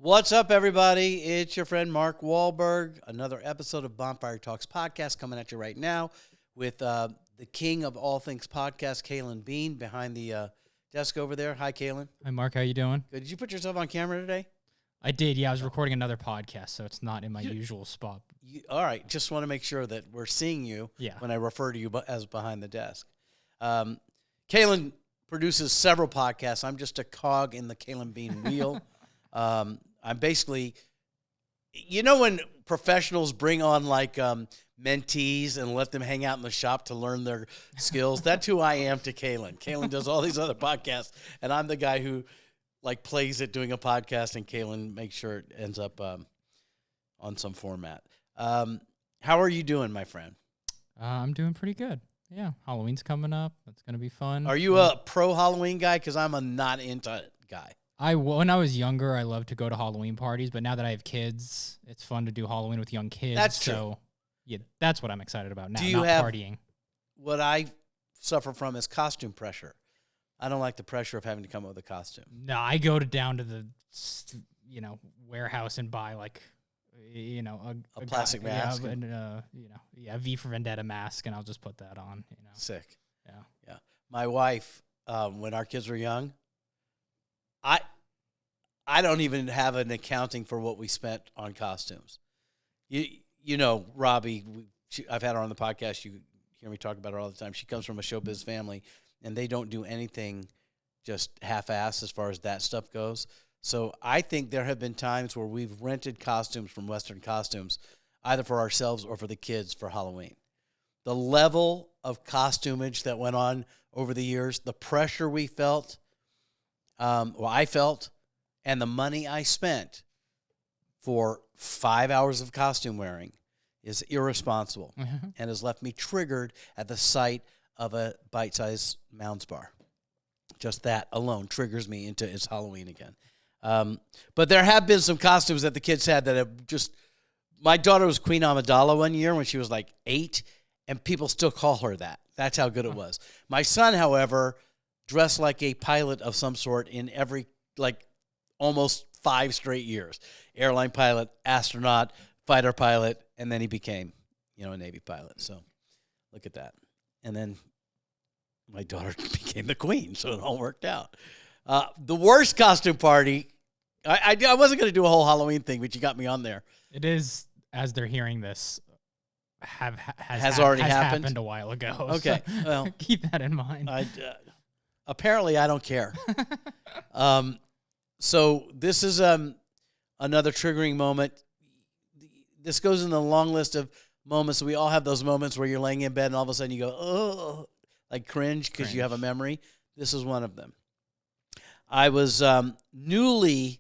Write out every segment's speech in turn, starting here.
What's up, everybody? It's your friend Mark Walberg. Another episode of Bonfire Talks podcast coming at you right now with the king of all things podcast, Kaylin Bean, behind the desk over there. Hi, Kaylin. Hi, Mark. How you doing? Good. Did you put yourself on camera today? I did. Yeah, I was recording another podcast, so it's not in my usual spot. All right. Just want to make sure that we're seeing you when I refer to you as behind the desk. Kaylin produces several podcasts. I'm just a cog in the Kaylin Bean wheel. I'm basically, you know, when professionals bring on like mentees and let them hang out in the shop to learn their skills, that's who I am to Kaylin. Kaylin does all these other podcasts, and I'm the guy who like plays at doing a podcast, and Kaylin makes sure it ends up on some format. How are you doing, my friend? I'm doing pretty good. Yeah, Halloween's coming up. That's going to be fun. Are you a pro Halloween guy? Because I'm a not into it guy. When I was younger, I loved to go to Halloween parties, but now that I have kids, it's fun to do Halloween with young kids. That's true. So, yeah, that's what I'm excited about now, Do you not have partying. What I suffer from is costume pressure. I don't like the pressure of having to come up with a costume. No, I go down to the, warehouse and buy like, a plastic mask. And, V for Vendetta mask, and I'll just put that on. Sick. Yeah. My wife, when our kids were young, I don't even have an accounting for what we spent on costumes. You know, Robbie, I've had her on the podcast. You hear me talk about her all the time. She comes from a showbiz family, and they don't do anything just half-assed as far as that stuff goes. So I think there have been times where we've rented costumes from Western Costumes, either for ourselves or for the kids for Halloween. The level of costumage that went on over the years, the pressure we felt, I felt, and the money I spent for 5 hours of costume wearing is irresponsible and has left me triggered at the sight of a bite-sized Mounds bar. Just that alone triggers me into it's Halloween again. But there have been some costumes that the kids had that have just... My daughter was Queen Amidala one year when she was like 8, and people still call her that. That's how good it was. My son, however, dressed like a pilot of some sort in every, almost 5 straight years. Airline pilot, astronaut, fighter pilot, and then he became, a Navy pilot. So look at that. And then my daughter became the queen, so it all worked out. The worst costume party, I wasn't going to do a whole Halloween thing, but you got me on there. It is, as they're hearing this, has already happened a while ago. Okay, so well, keep that in mind. Apparently, I don't care. So this is another triggering moment. This goes in the long list of moments. We all have those moments where you're laying in bed and all of a sudden you go, oh, like cringe because you have a memory. This is one of them. I was newly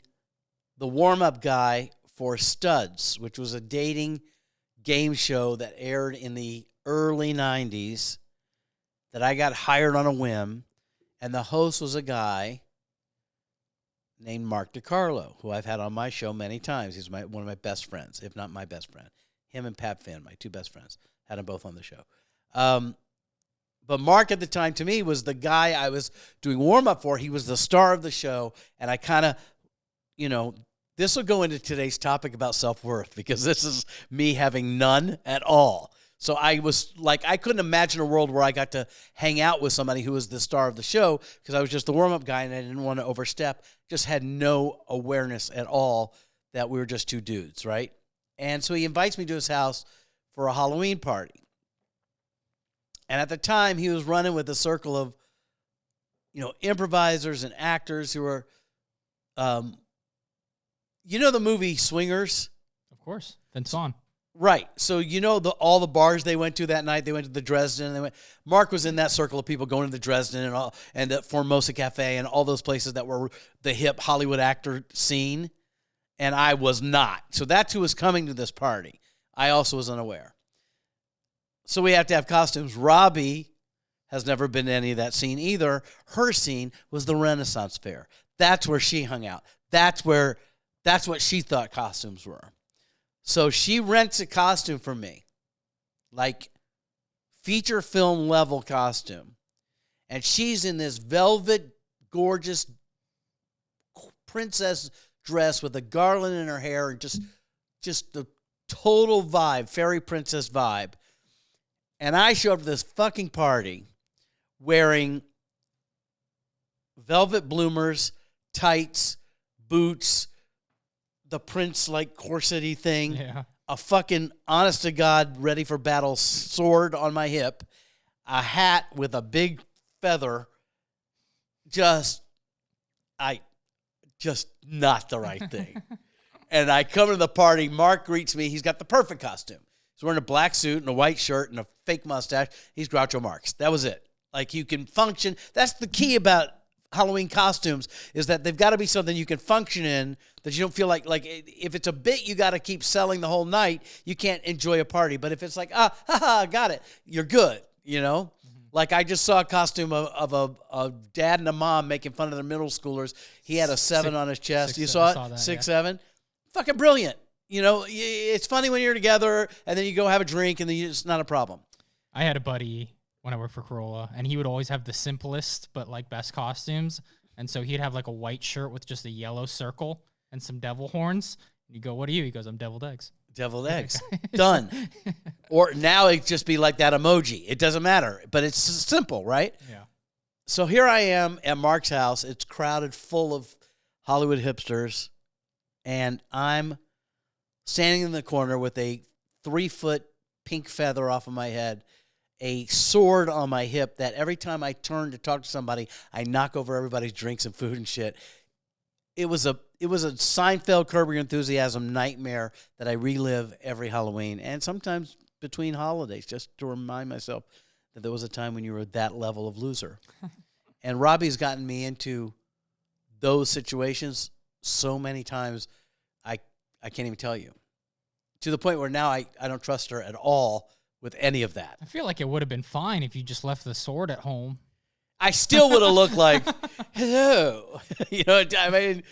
the warm-up guy for Studs, which was a dating game show that aired in the early 90s that I got hired on a whim, and the host was a guy named Mark DiCarlo, who I've had on my show many times. He's one of my best friends, if not my best friend. Him and Pat Finn, my 2 best friends, had them both on the show. But Mark at the time, to me, was the guy I was doing warm-up for. He was the star of the show, and I kind of, this will go into today's topic about self-worth because this is me having none at all. So I was like, I couldn't imagine a world where I got to hang out with somebody who was the star of the show because I was just the warm-up guy and I didn't want to overstep. Just had no awareness at all that we were just 2 dudes, right? And so he invites me to his house for a Halloween party. And at the time, he was running with a circle of, improvisers and actors who were, the movie Swingers? Of course. Vince Vaughn. Right. So, all the bars they went to that night, they went to the Dresden. And Mark was in that circle of people going to the Dresden and the Formosa Cafe and all those places that were the hip Hollywood actor scene. And I was not. So that's who was coming to this party. I also was unaware. So we have to have costumes. Robbie has never been to any of that scene either. Her scene was the Renaissance Fair. That's where she hung out. That's what she thought costumes were. So she rents a costume for me, like feature film level costume. And she's in this velvet, gorgeous princess dress with a garland in her hair and just the total vibe, fairy princess vibe. And I show up to this fucking party wearing velvet bloomers, tights, boots, the prince like corset-y thing, a fucking honest to God ready for battle sword on my hip, a hat with a big feather, just not the right thing. And I come to the party, Mark greets me, he's got the perfect costume. He's wearing a black suit and a white shirt and a fake mustache. He's Groucho Marx. That was it. Like, you can function. That's the key about Halloween costumes, is that they've got to be something you can function in, that you don't feel like if it's a bit you got to keep selling the whole night, you can't enjoy a party. But if it's like, got it, you're good, you know? Like, I just saw a costume of a dad and a mom making fun of their middle schoolers. He had a 7 on his chest. You saw it? 6, 7? Fucking brilliant. You know, it's funny when you're together, and then you go have a drink, and then it's not a problem. I had a buddy when I worked for Corolla, and he would always have the simplest but like best costumes. And so he'd have like a white shirt with just a yellow circle and some devil horns. And you go, "What are you?" He goes, "I'm deviled eggs." Deviled eggs. Done. Or now it'd just be like that emoji. It doesn't matter, but it's simple, right? Yeah. So here I am at Mark's house. It's crowded full of Hollywood hipsters, and I'm standing in the corner with a 3-foot pink feather off of my head, a sword on my hip that every time I turn to talk to somebody, I knock over everybody's drinks and food and shit. It was a Seinfeld Curb Your Enthusiasm nightmare that I relive every Halloween and sometimes between holidays, just to remind myself that there was a time when you were that level of loser. And Robbie's gotten me into those situations so many times, I can't even tell you. To the point where now I don't trust her at all with any of that. I feel like it would have been fine if you just left the sword at home. I still would have looked like, hello. You know, I mean,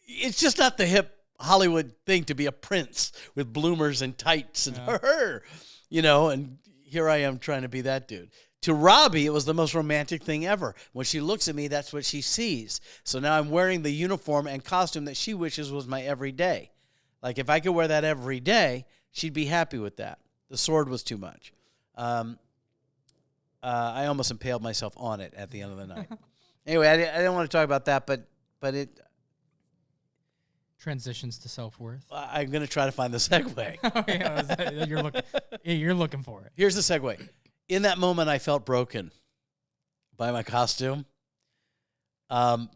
it's just not the hip Hollywood thing to be a prince with bloomers and tights and her, you know, and here I am trying to be that dude. To Robbie, it was the most romantic thing ever. When she looks at me, that's what she sees. So now I'm wearing the uniform and costume that she wishes was my everyday. Like, if I could wear that every day, she'd be happy with that. The sword was too much. I almost impaled myself on it at the end of the night. Anyway, I didn't want to talk about that, but it transitions to self-worth. I'm going to try to find the segue. You're looking for it. Here's the segue. In that moment, I felt broken by my costume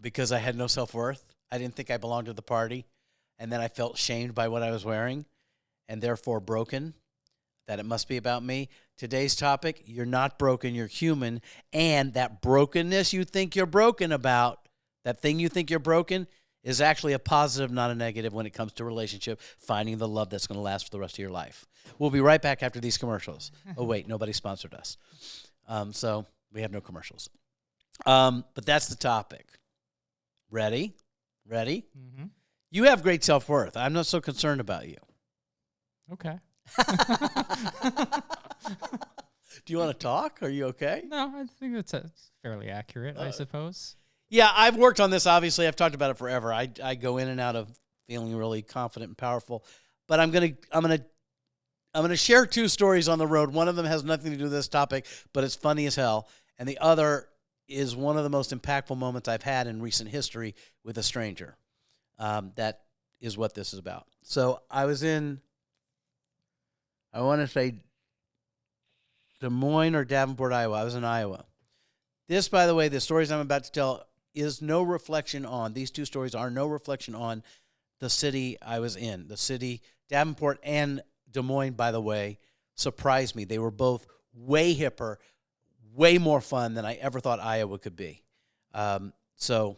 because I had no self-worth. I didn't think I belonged to the party. And then I felt shamed by what I was wearing and therefore broken, that it must be about me. Today's topic, you're not broken, you're human. And that brokenness you think you're broken about, that thing you think you're broken, is actually a positive, not a negative when it comes to relationship, finding the love that's going to last for the rest of your life. We'll be right back after these commercials. Oh, wait, nobody sponsored us. So we have no commercials. But that's the topic. Ready? Mm-hmm. You have great self-worth. I'm not so concerned about you. Okay. Do you want to talk? Are you okay? No, I think that's fairly accurate, I suppose. Yeah, I've worked on this. Obviously, I've talked about it forever. I go in and out of feeling really confident and powerful. But I'm gonna share 2 stories on the road. One of them has nothing to do with this topic, but it's funny as hell. And the other is one of the most impactful moments I've had in recent history with a stranger. That is what this is about. So I was in, I want to say Des Moines or Davenport, Iowa. I was in Iowa. This, by the way, the stories I'm about to tell is no reflection on, these 2 stories are no reflection on the city I was in. The city, Davenport and Des Moines, by the way, surprised me. They were both way hipper, way more fun than I ever thought Iowa could be. So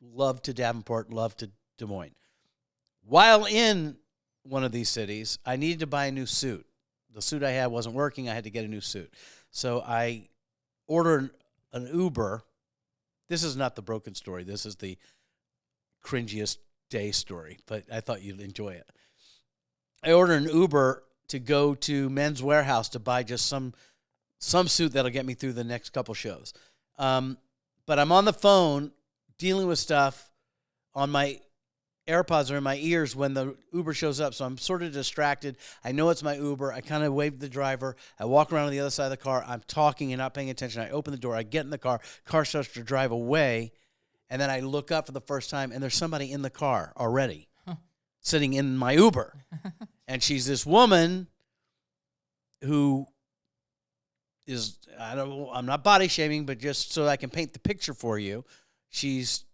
love to Davenport, love to Des Moines. While in one of these cities, I needed to buy a new suit. The suit I had wasn't working. I had to get a new suit. So I ordered an Uber. This is not the broken story. This is the cringiest day story, but I thought you'd enjoy it. I ordered an Uber to go to Men's Warehouse to buy just some suit that'll get me through the next couple shows. But I'm on the phone dealing with stuff on my AirPods are in my ears when the Uber shows up, so I'm sort of distracted. I know it's my Uber. I kind of wave to the driver. I walk around on the other side of the car. I'm talking and not paying attention. I open the door. I get in the car. Car starts to drive away, and then I look up for the first time, and there's somebody in the car already sitting in my Uber. And she's this woman who is, I'm not body shaming, but just so I can paint the picture for you, she's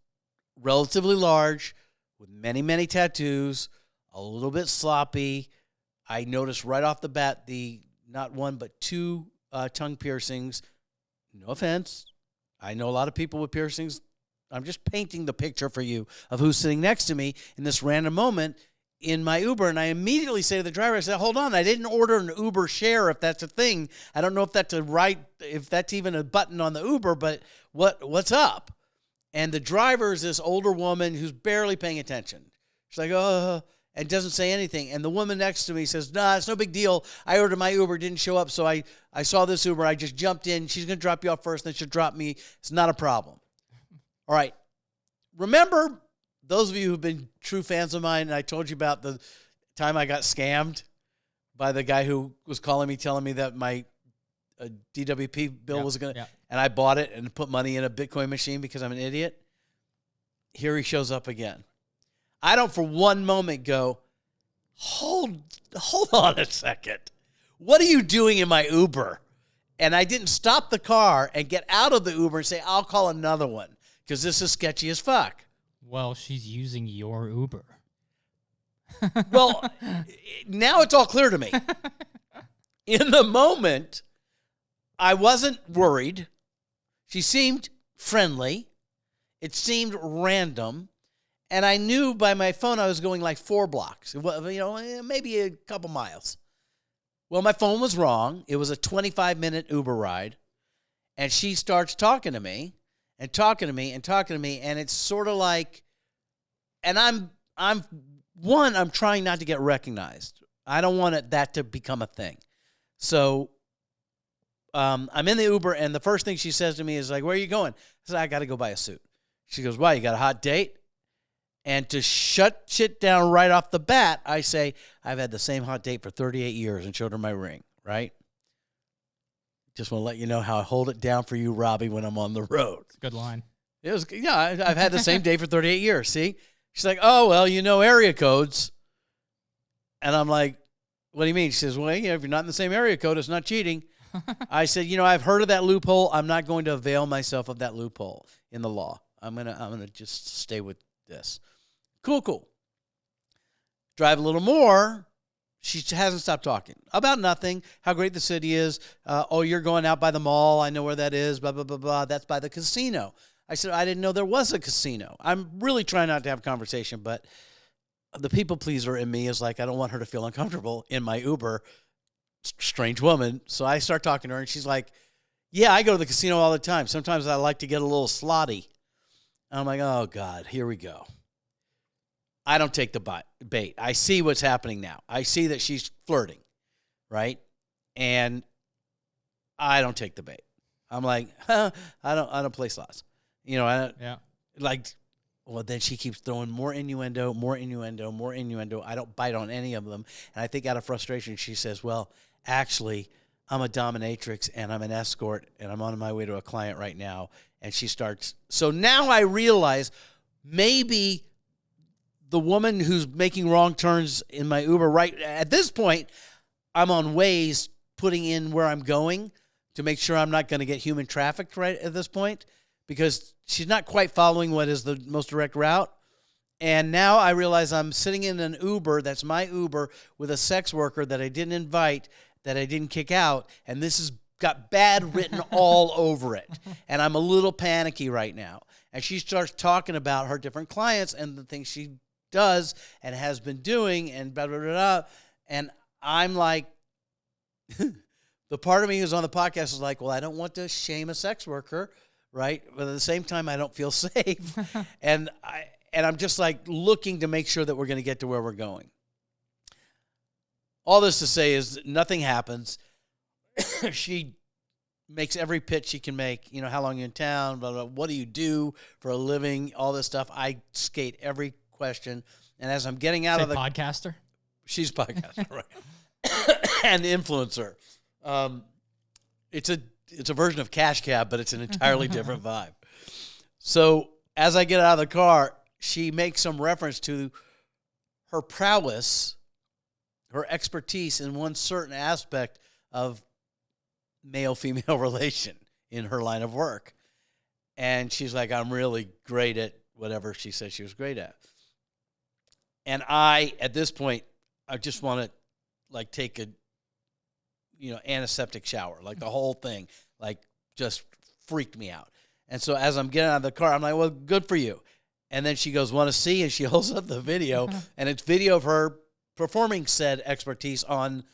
relatively large with many, many tattoos, a little bit sloppy. I noticed right off the bat the not one but two tongue piercings. No offense. I know a lot of people with piercings. I'm just painting the picture for you of who's sitting next to me in this random moment in my Uber, and I immediately say to the driver, I said, hold on, I didn't order an Uber share if that's a thing. I don't know if that's if that's even a button on the Uber, but what's up? And the driver is this older woman who's barely paying attention. She's like, and doesn't say anything. And the woman next to me says, nah, it's no big deal. I ordered my Uber, didn't show up, so I saw this Uber. I just jumped in. She's going to drop you off first, then she'll drop me. It's not a problem. All right. Remember, those of you who've been true fans of mine, and I told you about the time I got scammed by the guy who was calling me, telling me that my DWP bill was going to, and I bought it and put money in a Bitcoin machine because I'm an idiot. Here he shows up again. I don't for one moment go, hold on a second. What are you doing in my Uber? And I didn't stop the car and get out of the Uber and say, I'll call another one because this is sketchy as fuck. Well, she's using your Uber. Well, now it's all clear to me. In the moment, I wasn't worried. She seemed friendly. It seemed random. And I knew by my phone I was going like 4 blocks, maybe a couple miles. Well, my phone was wrong. It was a 25-minute Uber ride. And she starts talking to me. And talking to me, and it's sort of like, and I'm trying not to get recognized. I don't want that to become a thing. So I'm in the Uber, and the first thing she says to me is like, where are you going? I said, I got to go buy a suit. She goes, why, you got a hot date? And to shut shit down right off the bat, I say, I've had the same hot date for 38 years and showed her my ring, right? Just want to let you know how I hold it down for you, Robbie, when I'm on the road. It's a good line. It was, I've had the same day for 38 years, see? She's like, oh, well, area codes. And I'm like, what do you mean? She says, well, if you're not in the same area code, it's not cheating. I said, I've heard of that loophole. I'm not going to avail myself of that loophole in the law. I'm gonna just stay with this. Cool. Drive a little more. She hasn't stopped talking about nothing, how great the city is. You're going out by the mall. I know where that is, blah, blah, blah, blah. That's by the casino. I said, I didn't know there was a casino. I'm really trying not to have a conversation, but the people pleaser in me is like, I don't want her to feel uncomfortable in my Uber, strange woman. So I start talking to her, and she's like, yeah, I go to the casino all the time. Sometimes I like to get a little slotty. And I'm like, oh, God, here we go. I don't take the bait. I see what's happening now. I see that she's flirting, right? And I don't take the bait. I'm like, I don't play slots. Well, then she keeps throwing more innuendo. I don't bite on any of them. And I think out of frustration, she says, well, actually, I'm a dominatrix and I'm an escort and I'm on my way to a client right now. And she starts. So now I realize maybe the woman who's making wrong turns in my Uber, right at this point, I'm on Waze putting in where I'm going to make sure I'm not going to get human trafficked right at this point, because she's not quite following what is the most direct route. And now I realize I'm sitting in an Uber, that's my Uber, with a sex worker that I didn't invite, that I didn't kick out, and this has got bad written all over it. And I'm a little panicky right now. And she starts talking about her different clients and the things she does and has been doing and blah, blah, blah, blah. And I'm like, the part of me who's on the podcast is like, well, I don't want to shame a sex worker, right? But at the same time, I don't feel safe. and I'm just like looking to make sure that we're going to get to where we're going. All this to say is nothing happens. She makes every pitch she can make. How long are you in town? Blah, blah, what do you do for a living? All this stuff. I skate every question. And as I'm getting out of the podcaster, she's a podcaster, right? And influencer. It's a version of Cash Cab, but it's an entirely different vibe. So as I get out of the car, she makes some reference to her prowess, her expertise in one certain aspect of male-female relation in her line of work. And she's like, I'm really great at whatever she said she was great at. And at this point, I just want to like take a, antiseptic shower, like the whole thing, like just freaked me out. And so as I'm getting out of the car, I'm like, well, good for you. And then she goes, want to see? And she holds up the video, and it's video of her performing said expertise on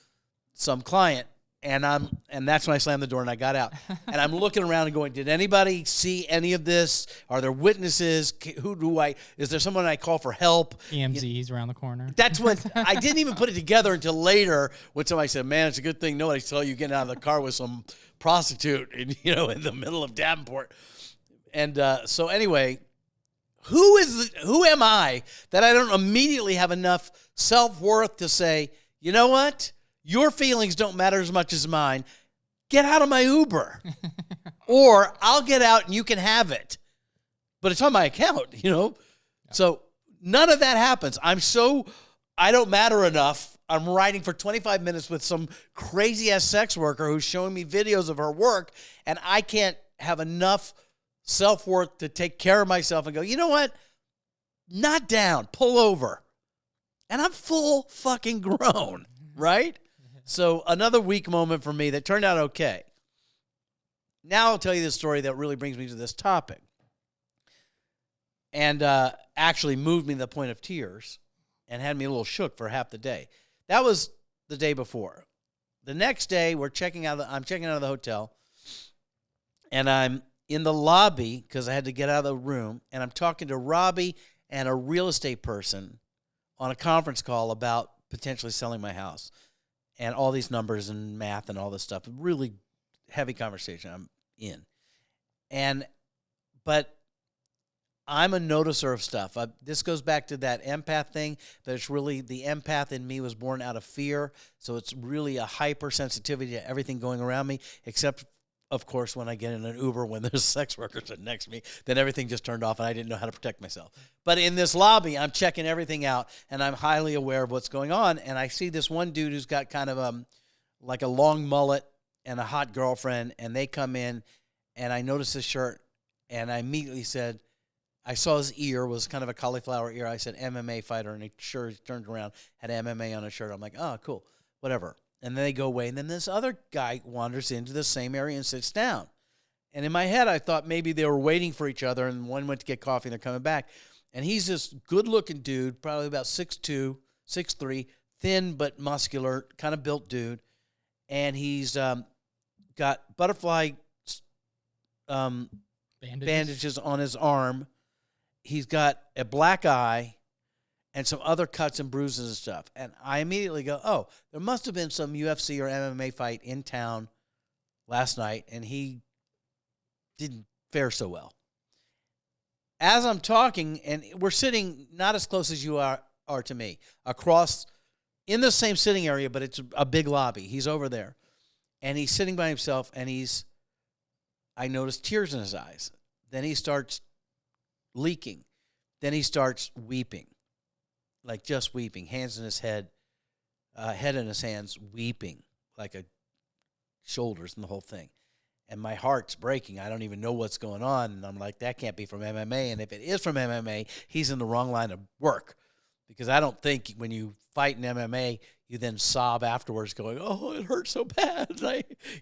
some client. And that's when I slammed the door and I got out. And I'm looking around and going, did anybody see any of this? Are there witnesses? Is there someone I call for help? EMZ's around the corner. That's what, I didn't even put it together until later when somebody said, man, it's a good thing nobody saw you getting out of the car with some prostitute in the middle of Davenport. And so anyway, who am I that I don't immediately have enough self-worth to say, you know what? Your feelings don't matter as much as mine. Get out of my Uber. Or I'll get out and you can have it. But it's on my account, Yeah. So none of that happens. I don't matter enough. I'm riding for 25 minutes with some crazy-ass sex worker who's showing me videos of her work, and I can't have enough self-worth to take care of myself and go, you know what? Not down. Pull over. And I'm full fucking grown, right? So another weak moment for me that turned out okay. Now I'll tell you the story that really brings me to this topic and actually moved me to the point of tears and had me a little shook for half the day. That was the day before. The next day, I'm checking out of the hotel, and I'm in the lobby because I had to get out of the room, and I'm talking to Robbie and a real estate person on a conference call about potentially selling my house. And all these numbers and math and all this stuff. Really heavy conversation I'm in. But I'm a noticer of stuff. This goes back to that empath thing, that it's really the empath in me was born out of fear. So it's really a hypersensitivity to everything going around me, except, of course, when I get in an Uber when there's sex workers sitting next to me, then everything just turned off and I didn't know how to protect myself. But in this lobby, I'm checking everything out and I'm highly aware of what's going on. And I see this one dude who's got kind of like a long mullet and a hot girlfriend, and they come in and I noticed his shirt and I immediately said, I saw his ear was kind of a cauliflower ear. I said MMA fighter, and he turned around, had MMA on his shirt. I'm like, oh, cool, whatever. And then they go away, and then this other guy wanders into the same area and sits down. And in my head, I thought maybe they were waiting for each other, and one went to get coffee, and they're coming back. And he's this good-looking dude, probably about 6'2", 6'3", thin but muscular, kind of built dude. And he's got butterfly bandages on his arm. He's got a black eye and some other cuts and bruises and stuff. And I immediately go, oh, there must have been some UFC or MMA fight in town last night, and he didn't fare so well. As I'm talking, and we're sitting not as close as you are to me, across in the same sitting area, but it's a big lobby. He's over there, and he's sitting by himself, and I notice tears in his eyes. Then he starts leaking. Then he starts weeping, like just weeping, hands in his head, head in his hands, weeping, like a shoulders and the whole thing. And my heart's breaking. I don't even know what's going on. And I'm like, that can't be from MMA. And if it is from MMA, he's in the wrong line of work. Because I don't think when you fight in MMA, you then sob afterwards going, oh, it hurts so bad.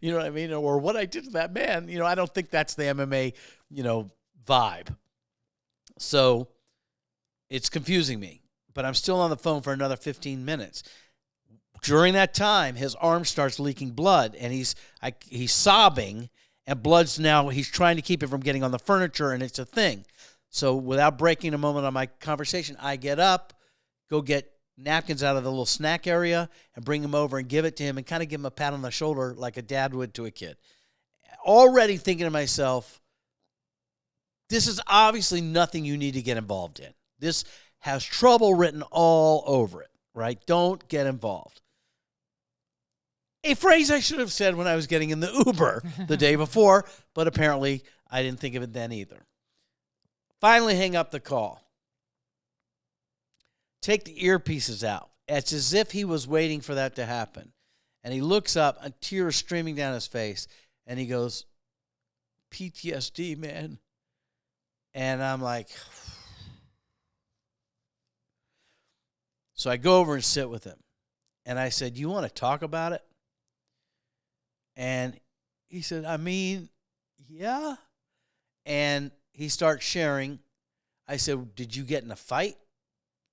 You know what I mean? Or what I did to that man. I don't think that's the MMA, vibe. So it's confusing me. But I'm still on the phone for another 15 minutes. During that time, his arm starts leaking blood, and he's sobbing, and blood's now, he's trying to keep it from getting on the furniture, and it's a thing. So without breaking a moment on my conversation, I get up, go get napkins out of the little snack area, and bring them over and give it to him and kind of give him a pat on the shoulder like a dad would to a kid. Already thinking to myself, this is obviously nothing you need to get involved in. This has trouble written all over it, right? Don't get involved. A phrase I should have said when I was getting in the Uber the day before, but apparently I didn't think of it then either. Finally hang up the call. Take the earpieces out. It's as if he was waiting for that to happen. And he looks up, a tear streaming down his face, and he goes, PTSD, man. And I'm like, so I go over and sit with him. And I said, you want to talk about it? And he said, I mean, yeah. And he starts sharing. I said, did you get in a fight?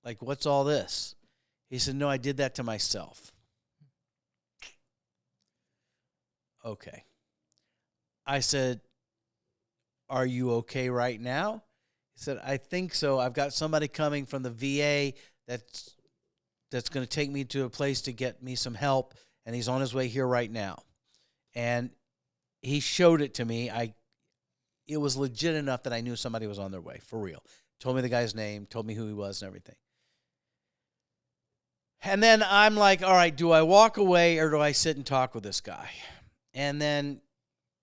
Like, what's all this? He said, no, I did that to myself. Okay. I said, are you okay right now? He said, I think so. I've got somebody coming from the VA that's going to take me to a place to get me some help, and he's on his way here right now. And he showed it to me. It was legit enough that I knew somebody was on their way, for real. Told me the guy's name, told me who he was and everything. And then I'm like, all right, do I walk away or do I sit and talk with this guy? And then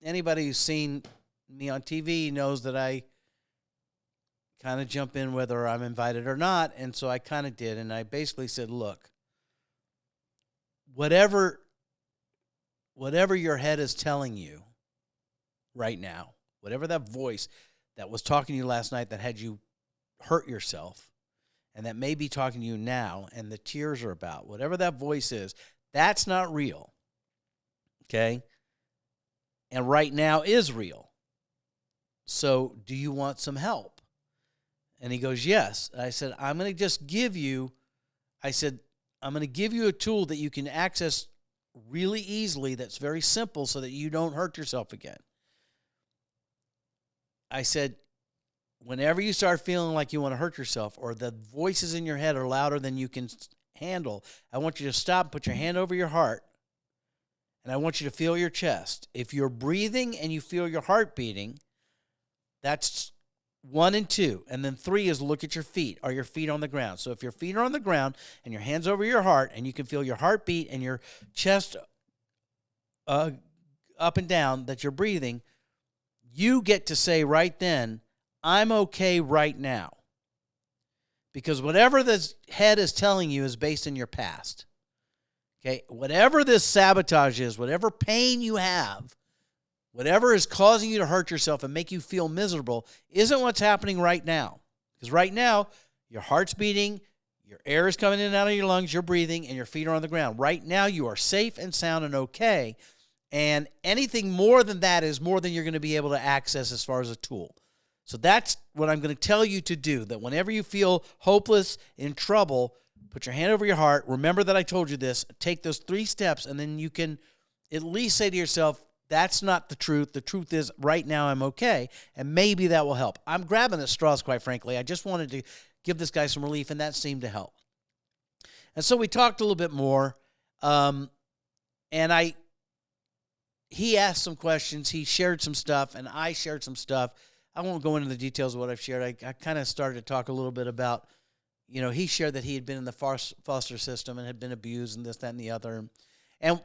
anybody who's seen me on TV knows that I kind of jump in whether I'm invited or not. And so I kind of did. And I basically said, look, whatever your head is telling you right now, whatever that voice that was talking to you last night that had you hurt yourself and that may be talking to you now and the tears are about, whatever that voice is, that's not real. Okay? And right now is real. So do you want some help? And he goes, yes. I said, I'm going to give you a tool that you can access really easily that's very simple so that you don't hurt yourself again. I said, whenever you start feeling like you want to hurt yourself or the voices in your head are louder than you can handle, I want you to stop and put your hand over your heart, and I want you to feel your chest. If you're breathing and you feel your heart beating, that's 1 and 2. And then 3 is look at your feet. Are your feet on the ground? So if your feet are on the ground and your hand's over your heart and you can feel your heartbeat and your chest up and down that you're breathing, you get to say right then, I'm okay right now. Because whatever this head is telling you is based in your past. Okay? Whatever this sabotage is, whatever pain you have, whatever is causing you to hurt yourself and make you feel miserable isn't what's happening right now. Because right now, your heart's beating, your air is coming in and out of your lungs, you're breathing, and your feet are on the ground. Right now, you are safe and sound and okay. And anything more than that is more than you're going to be able to access as far as a tool. So that's what I'm going to tell you to do, that whenever you feel hopeless, in trouble, put your hand over your heart. Remember that I told you this. Take those 3 steps, and then you can at least say to yourself, that's not the truth. The truth is right now I'm okay, and maybe that will help. I'm grabbing at straws, quite frankly. I just wanted to give this guy some relief, and that seemed to help. And so we talked a little bit more, and he asked some questions. He shared some stuff, and I shared some stuff. I won't go into the details of what I've shared. I kind of started to talk a little bit about, he shared that he had been in the foster system and had been abused and this, that, and the other. And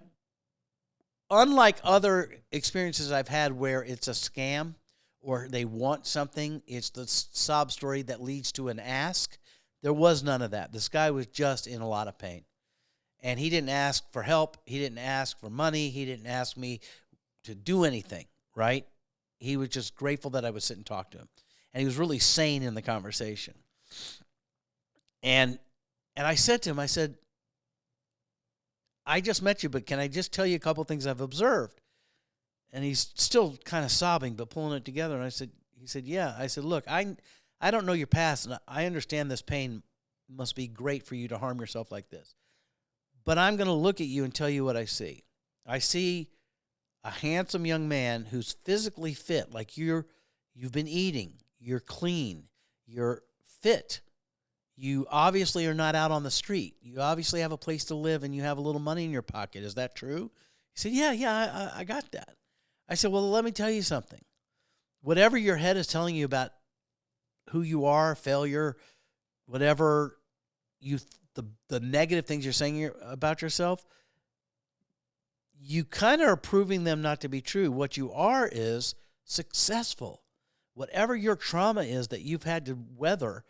unlike other experiences I've had where it's a scam or they want something, it's the sob story that leads to an ask. There was none of that. This guy was just in a lot of pain. And he didn't ask for help. He didn't ask for money. He didn't ask me to do anything, right? He was just grateful that I would sit and talk to him. And he was really sane in the conversation. And I said to him, I said, I just met you, but can I just tell you a couple things I've observed? And he's still kind of sobbing, but pulling it together. And he said, yeah. I said, look, I don't know your past, and I understand this pain must be great for you to harm yourself like this. But I'm going to look at you and tell you what I see. I see a handsome young man who's physically fit, like you've been eating, you're clean, you're fit. You obviously are not out on the street. You obviously have a place to live and you have a little money in your pocket. Is that true? He said, yeah, I got that. I said, well, let me tell you something. Whatever your head is telling you about who you are, failure, whatever the negative things you're saying about yourself, you kind of are proving them not to be true. What you are is successful. Whatever your trauma is that you've had to weather,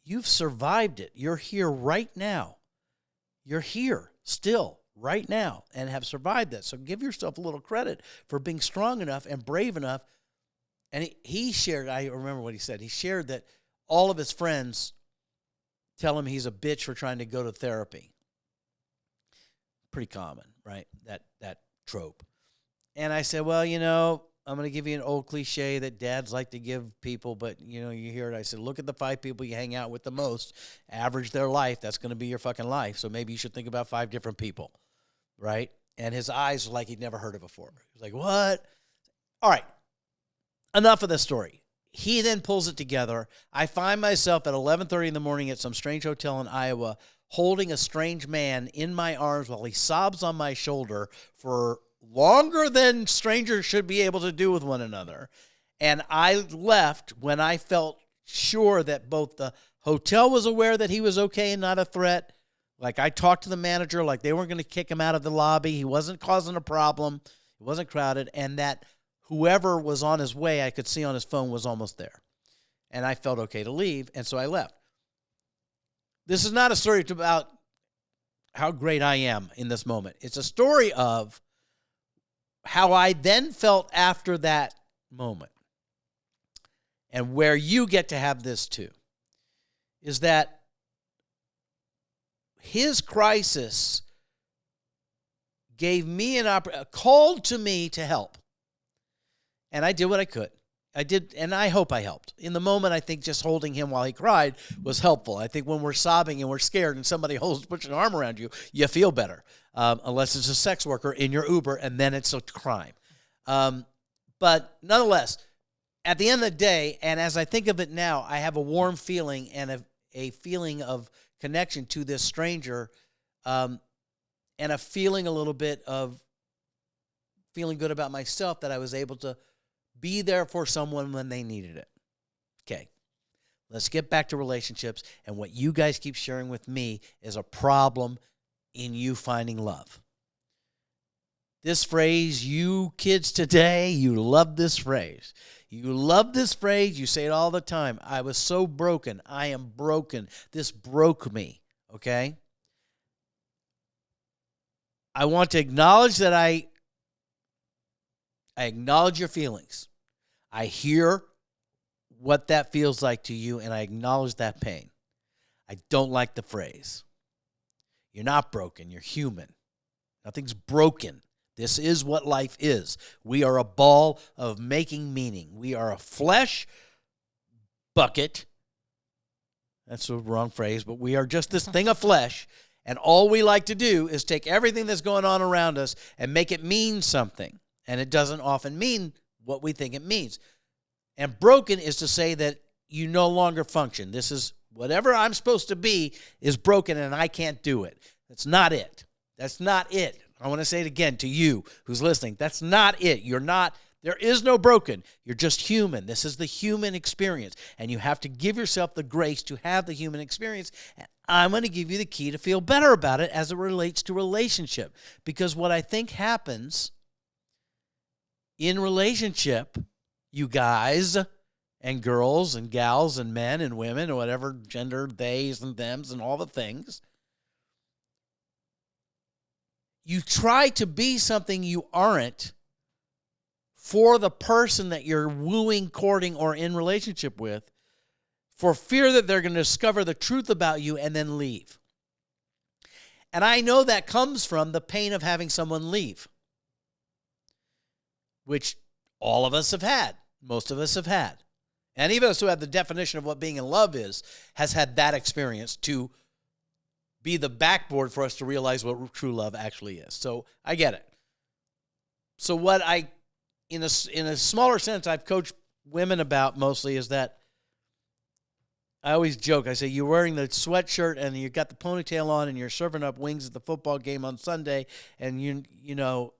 you've survived it. You're here right now. You're here still right now and have survived that. So give yourself a little credit for being strong enough and brave enough. And he shared, I remember what he said. He shared that all of his friends tell him he's a bitch for trying to go to therapy. Pretty common, right? That trope. And I said, well, I'm going to give you an old cliche that dads like to give people, but, you hear it. I said, look at the 5 people you hang out with the most, average their life. That's going to be your fucking life. So maybe you should think about 5 different people, right? And his eyes were like he'd never heard it before. He was like, what? All right. Enough of this story. He then pulls it together. I find myself at 11:30 in the morning at some strange hotel in Iowa holding a strange man in my arms while he sobs on my shoulder for longer than strangers should be able to do with one another. And I left when I felt sure that both the hotel was aware that he was okay and not a threat. Like, I talked to the manager like they weren't going to kick him out of the lobby. He wasn't causing a problem. It wasn't crowded. And that whoever was on his way, I could see on his phone, was almost there. And I felt okay to leave, and so I left. This is not a story about how great I am in this moment. It's a story of how I then felt after that moment. And where you get to have this too, is that his crisis gave me called to me to help. And I did what I could. I did, and I hope I helped. In the moment, I think just holding him while he cried was helpful. I think when we're sobbing and we're scared and somebody puts an arm around you, you feel better. Unless it's a sex worker in your Uber, and then it's a crime. But nonetheless, at the end of the day, and as I think of it now, I have a warm feeling and a feeling of connection to this stranger, and a feeling a little bit of feeling good about myself that I was able to be there for someone when they needed it. Okay, let's get back to relationships. And what you guys keep sharing with me is a problem in you finding love. This phrase, you kids today, you love this phrase. You love this phrase. You say it all the time. I was so broken. I am broken. This broke me. Okay? I want to acknowledge that I acknowledge your feelings. I hear what that feels like to you, and I acknowledge that pain. I don't like the phrase. You're not broken. You're human. Nothing's broken. This is what life is. We are a ball of making meaning. We are a flesh bucket. That's the wrong phrase, but we are just this thing of flesh, and all we like to do is take everything that's going on around us and make it mean something. And it doesn't often mean what we think it means. And broken is to say that you no longer function. This is whatever I'm supposed to be is broken and I can't do it. That's not it. That's not it. I want to say it again to you who's listening. That's not it. You're not, there is no broken. You're just human. This is the human experience. And you have to give yourself the grace to have the human experience. And I'm going to give you the key to feel better about it as it relates to relationship. Because what I think happens in relationship, you guys and girls and gals and men and women or whatever gender, theys and thems and all the things, you try to be something you aren't for the person that you're wooing, courting, or in relationship with, for fear that they're going to discover the truth about you and then leave. And I know that comes from the pain of having someone leave, which all of us have had. Most of us have had. Any of us who have the definition of what being in love is has had that experience to be the backboard for us to realize what true love actually is. So I get it. So what I, in a smaller sense, I've coached women about mostly is that I always joke. I say, you're wearing the sweatshirt and you got the ponytail on and you're serving up wings at the football game on Sunday and you know,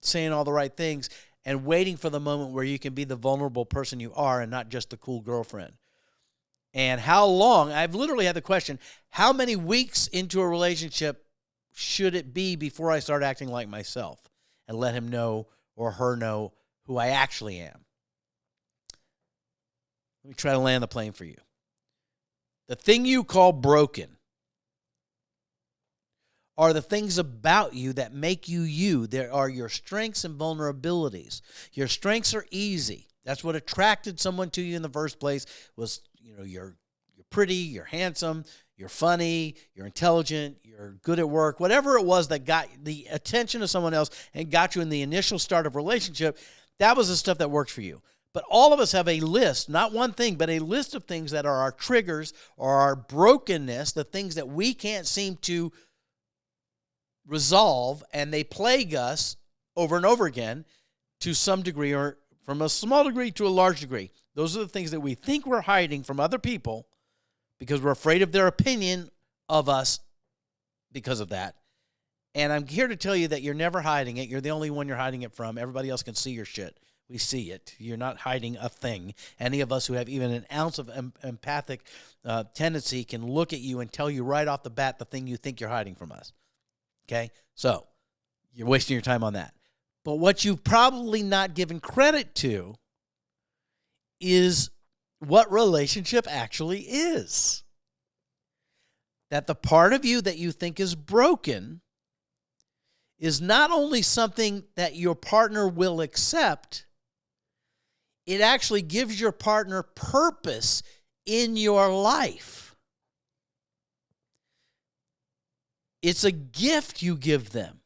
saying all the right things and waiting for the moment where you can be the vulnerable person you are and not just the cool girlfriend. And how long, I've literally had the question, how many weeks into a relationship should it be before I start acting like myself and let him know or her know who I actually am? Let me try to land the plane for you. The thing you call broken are the things about you that make you you. There are your strengths and vulnerabilities. Your strengths are easy. That's what attracted someone to you in the first place was, you're pretty, you're handsome, you're funny, you're intelligent, you're good at work, whatever it was that got the attention of someone else and got you in the initial start of a relationship, that was the stuff that worked for you. But all of us have a list, not one thing, but a list of things that are our triggers or our brokenness, the things that we can't seem to resolve, and they plague us over and over again to some degree, or from a small degree to a large degree. Those are the things that we think we're hiding from other people because we're afraid of their opinion of us because of that. And I'm here to tell you that you're never hiding it. You're the only one you're hiding it from. Everybody else can see your shit. We see it. You're not hiding a thing. Any of us who have even an ounce of empathic tendency can look at you and tell you right off the bat the thing you think you're hiding from us. Okay? So you're wasting your time on that. But what you've probably not given credit to is what relationship actually is. That the part of you that you think is broken is not only something that your partner will accept, it actually gives your partner purpose in your life. It's a gift you give them.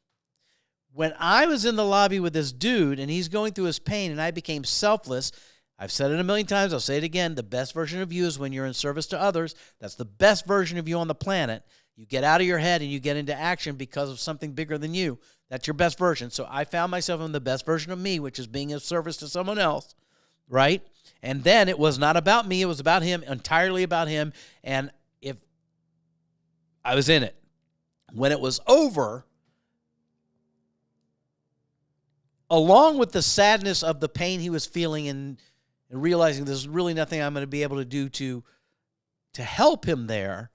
When I was in the lobby with this dude and he's going through his pain and I became selfless, I've said it a million times, I'll say it again, the best version of you is when you're in service to others. That's the best version of you on the planet. You get out of your head and you get into action because of something bigger than you. That's your best version. So I found myself in the best version of me, which is being of service to someone else, right? And then it was not about me, it was about him, entirely about him. And if I was in it. When it was over, along with the sadness of the pain he was feeling and realizing there's really nothing I'm going to be able to do to help him there,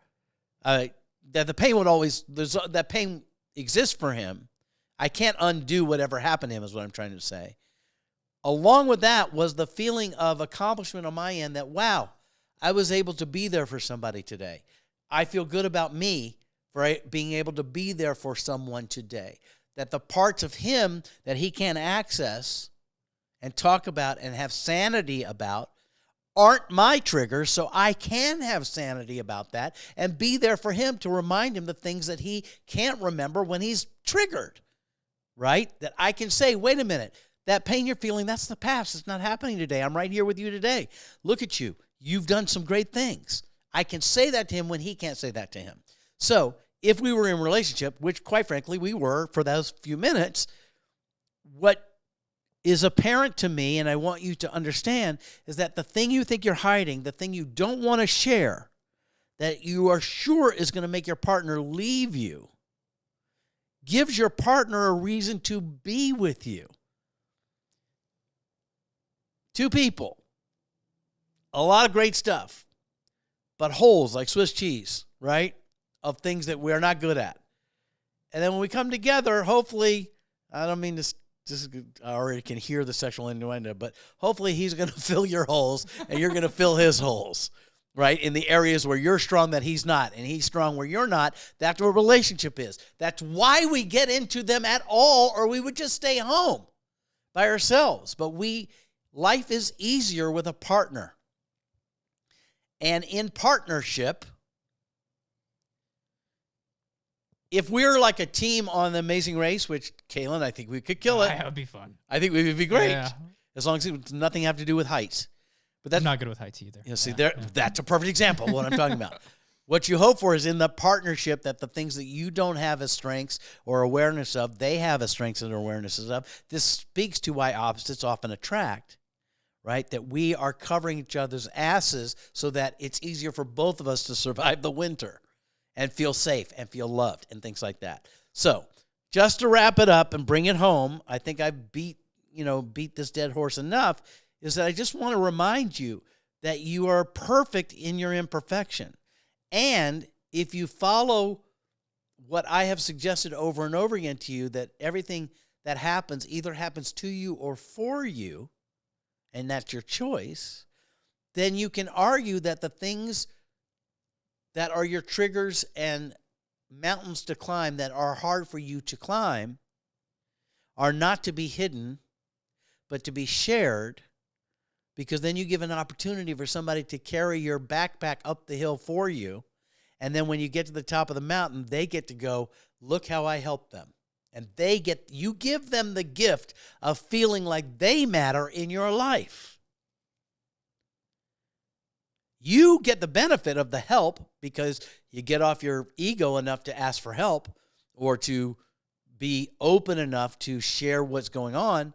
that the pain would always, that pain exists for him. I can't undo whatever happened to him is what I'm trying to say. Along with that was the feeling of accomplishment on my end that, wow, I was able to be there for somebody today. I feel good about me for being able to be there for someone today. That the parts of him that he can't access and talk about and have sanity about aren't my triggers, so I can have sanity about that and be there for him to remind him the things that he can't remember when he's triggered, right? That I can say, wait a minute, that pain you're feeling, that's the past. It's not happening today. I'm right here with you today. Look at you. You've done some great things. I can say that to him when he can't say that to him. So if we were in a relationship, which quite frankly we were for those few minutes, what is apparent to me, and I want you to understand, is that the thing you think you're hiding, the thing you don't want to share, that you are sure is going to make your partner leave you, gives your partner a reason to be with you. Two people, a lot of great stuff, but holes like Swiss cheese, right, of things that we're not good at. And then when we come together, hopefully, I don't mean to, I already can hear the sexual innuendo, but hopefully he's going to fill your holes and you're going to fill his holes, right, in the areas where you're strong that he's not, and he's strong where you're not. That's what a relationship is. That's why we get into them at all, or we would just stay home by ourselves. But life is easier with a partner. And in partnership, if we're like a team on The Amazing Race, which, Kaylin, I think we could kill it. That would be fun. I think we would be great. Yeah. As long as it's nothing have to do with heights. But that's I'm not good with heights either. See, that's a perfect example of what I'm talking about. What you hope for is in the partnership that the things that you don't have as strengths or awareness of, they have as strengths and awarenesses of. This speaks to why opposites often attract, right? That we are covering each other's asses so that it's easier for both of us to survive the winter and feel safe and feel loved and things like that. So just to wrap it up and bring it home, I think I've beat this dead horse enough, is that I just want to remind you that you are perfect in your imperfection. And if you follow what I have suggested over and over again to you, that everything that happens either happens to you or for you, and that's your choice, then you can argue that the things that are your triggers and mountains to climb that are hard for you to climb are not to be hidden, but to be shared, because then you give an opportunity for somebody to carry your backpack up the hill for you. And then when you get to the top of the mountain, they get to go, look how I helped them. And you give them the gift of feeling like they matter in your life. You get the benefit of the help because you get off your ego enough to ask for help or to be open enough to share what's going on.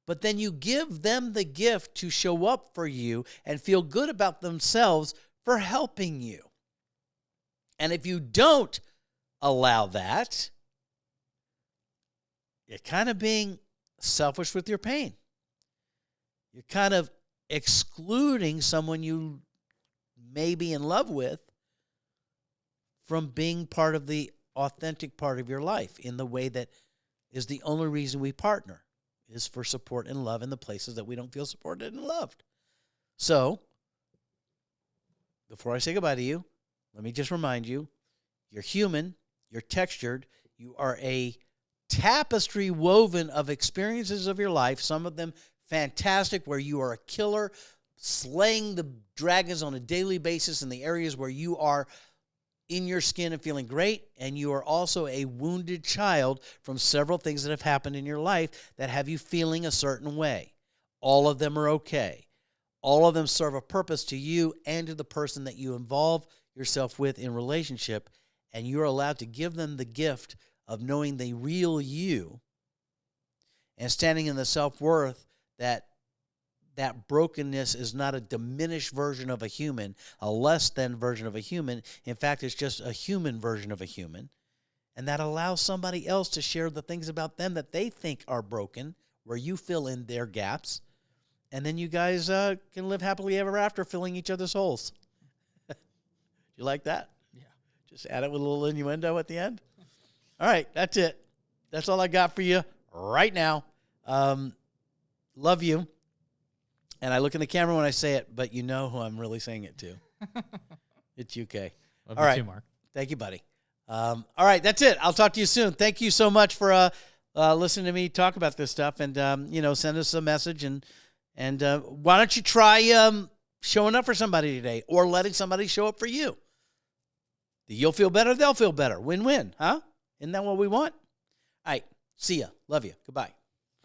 But then you give them the gift to show up for you and feel good about themselves for helping you. And if you don't allow that, you're kind of being selfish with your pain. You're kind of excluding someone you may be in love with from being part of the authentic part of your life in the way that is the only reason we partner, is for support and love in the places that we don't feel supported and loved. So, before I say goodbye to you, let me just remind you, you're human, you're textured, you are a tapestry woven of experiences of your life, some of them fantastic, where you are a killer, slaying the dragons on a daily basis in the areas where you are in your skin and feeling great, and you are also a wounded child from several things that have happened in your life that have you feeling a certain way. All of them are okay. All of them serve a purpose to you and to the person that you involve yourself with in relationship, and you're allowed to give them the gift of knowing the real you and standing in the self-worth that brokenness is not a diminished version of a human, a less than version of a human. In fact, it's just a human version of a human. And that allows somebody else to share the things about them that they think are broken, where you fill in their gaps. And then you guys can live happily ever after, filling each other's holes. You like that? Yeah. Just add it with a little innuendo at the end. All right, that's it. That's all I got for you right now. Love you. And I look in the camera when I say it, but you know who I'm really saying it to. It's UK. Love all you right. too, Mark. Thank you, buddy. All right, that's it. I'll talk to you soon. Thank you so much for listening to me talk about this stuff. And, send us a message. And why don't you try showing up for somebody today or letting somebody show up for you? You'll feel better. They'll feel better. Win-win, huh? Isn't that what we want? All right. See ya. Love you. Goodbye.